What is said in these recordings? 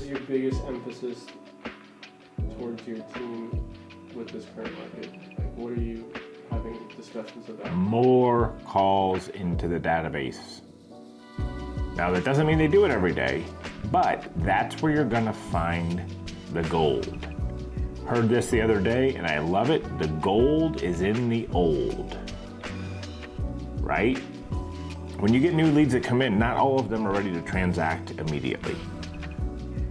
is your biggest emphasis towards your team with this current market? Like, what are you having discussions about? More calls into the database. Now, that doesn't mean they do it every day, but that's where you're gonna find the gold. Heard this the other day, and I love it. The gold is in the old, right? When you get new leads that come in, not all of them are ready to transact immediately.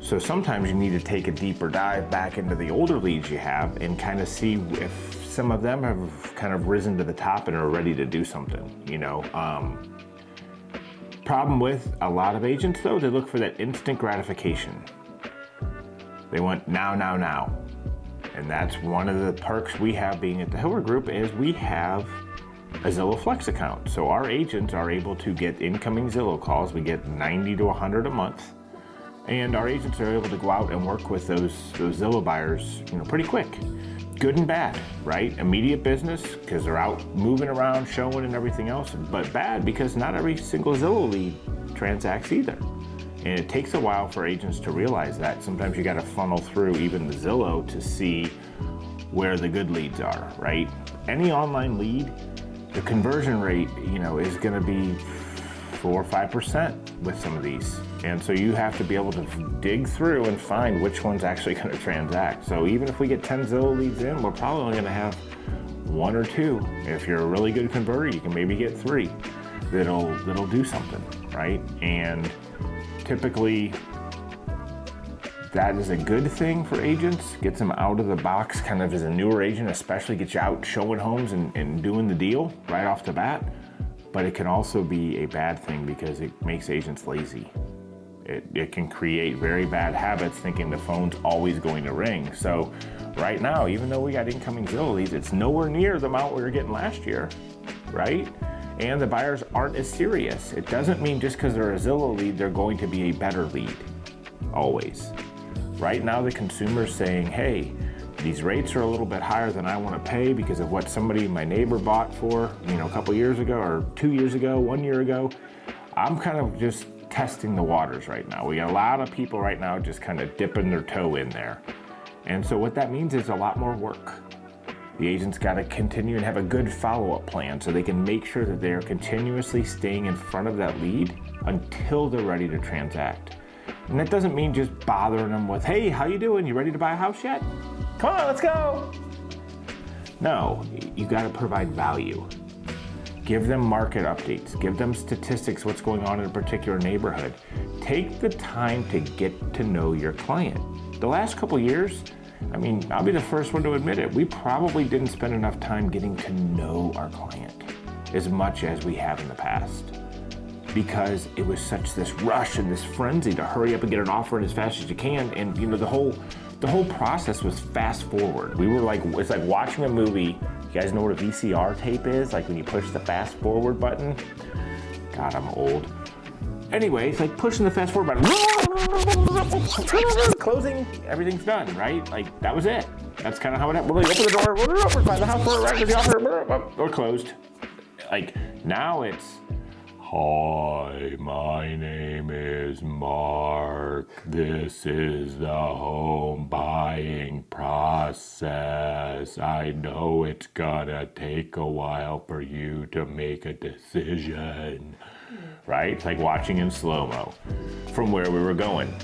So sometimes you need to take a deeper dive back into the older leads you have and kind of see if some of them have kind of risen to the top and are ready to do something, you know. Problem with a lot of agents though, they look for that instant gratification. They want now, now, now. And that's one of the perks we have being at the Hiller Group is we have a Zillow Flex account. So our agents are able to get incoming Zillow calls. We get 90 to 100 a month. And our agents are able to go out and work with those Zillow buyers, you know, pretty quick. Good and bad, right? Immediate business, because they're out moving around, showing and everything else, but bad because not every single Zillow lead transacts either. And it takes a while for agents to realize that. Sometimes you got to funnel through even the Zillow to see where the good leads are, right? Any online lead, the conversion rate, you know, is going to be 4 or 5% with some of these. And so you have to be able to dig through and find which one's actually going to transact. So even if we get 10 Zillow leads in, we're probably only going to have 1 or 2. If you're a really good converter, you can maybe get 3 that'll do something, right? And typically that is a good thing for agents. Gets them out of the box kind of as a newer agent, especially gets you out showing homes and doing the deal right off the bat. But it can also be a bad thing because it makes agents lazy. It can create very bad habits thinking the phone's always going to ring. So right now, even though we got incoming Zillow leads, it's nowhere near the amount we were getting last year, right? And the buyers aren't as serious. It doesn't mean just because they're a Zillow lead, they're going to be a better lead, always. Right now, the consumer's saying, hey, these rates are a little bit higher than I want to pay because of what my neighbor bought for, you know, a couple years ago or 2 years ago, 1 year ago. I'm kind of just testing the waters right now. We got a lot of people right now just kind of dipping their toe in there. And so what that means is a lot more work. The agent's got to continue and have a good follow-up plan so they can make sure that they're continuously staying in front of that lead until they're ready to transact. And that doesn't mean just bothering them with, hey, how you doing? You ready to buy a house yet? Come on, let's go. No, you got to provide value. Give them market updates. Give them statistics, what's going on in a particular neighborhood. Take the time to get to know your client. The last couple years, I mean, I'll be the first one to admit it, we probably didn't spend enough time getting to know our client as much as we have in the past. Because it was such this rush and this frenzy to hurry up and get an offer in as fast as you can. And you know, the whole process was fast forward. We were like, it's like watching a movie. You guys know what a VCR tape is? Like when you push the fast forward button? God, I'm old. Anyway, it's like pushing the fast forward button. Closing, everything's done, right? Like that was it. That's kind of how it happened. We're like, open the door, we're by the house, we're right to the offer, we're closed. Like now it's, hi, my name is Mark. This is the home buying process. I know it's gonna take a while for you to make a decision. Right? It's like watching in slow-mo from where we were going.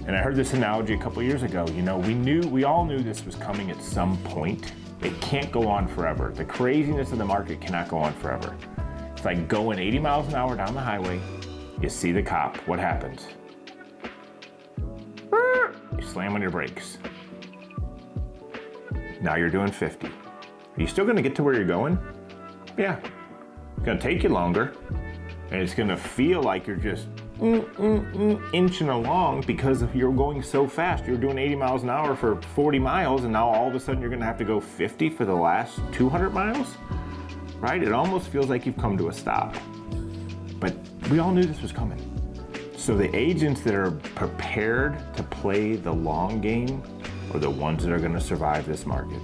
And I heard this analogy a couple years ago. You know, we all knew this was coming at some point. It can't go on forever. The craziness of the market cannot go on forever. It's like going 80 miles an hour down the highway, you see the cop, what happens? You slam on your brakes. Now you're doing 50. Are you still gonna get to where you're going? Yeah. It's gonna take you longer, and it's gonna feel like you're just inching along because you're going so fast. You're doing 80 miles an hour for 40 miles, and now all of a sudden you're gonna have to go 50 for the last 200 miles? Right? It almost feels like you've come to a stop. But we all knew this was coming. So the agents that are prepared to play the long game are the ones that are going to survive this market.